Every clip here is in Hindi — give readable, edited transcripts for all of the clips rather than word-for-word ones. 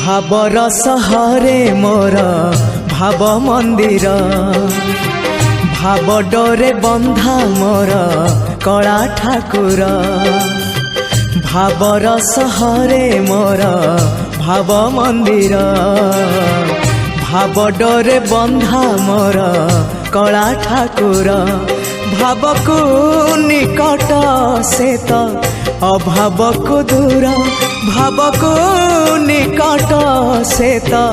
भावर सहरे मोर भाव मंदिर भाव डोरे बंधा मोर कला ठाकुर भावर सहरे मोर भाव मंदिर भाव डोरे बंधा मोर कला ठाकुर भाव को निकट से तो अभाव को दूर भाव को निकट से तो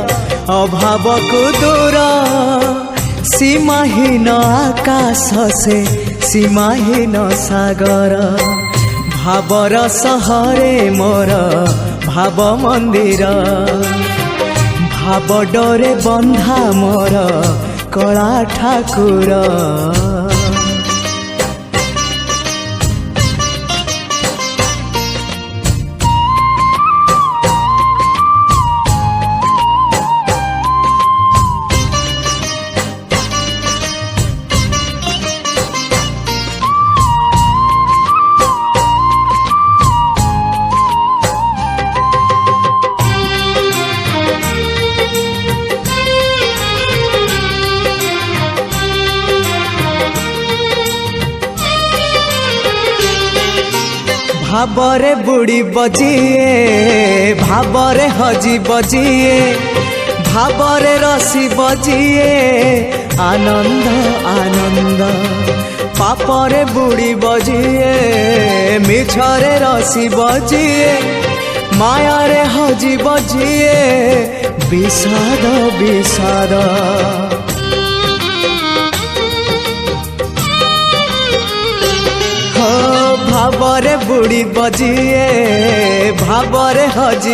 अभाव को दूर सीमाहीन आकाश से सीमाहीन सागर भावर सहरे मोर भाव मंदिर भाव डोरे बंधा मोर कला ठाकुर। भावरे बुड़ी बजिए भावरे हजी बजिए भावरे रसी बजिए आनंद आनंद पापरे बुड़ी बजिए मिछरे रसी बजिए मायारे हजी बजिए विषाद विषाद भावरे बुड़ी बजिए भावरे हजी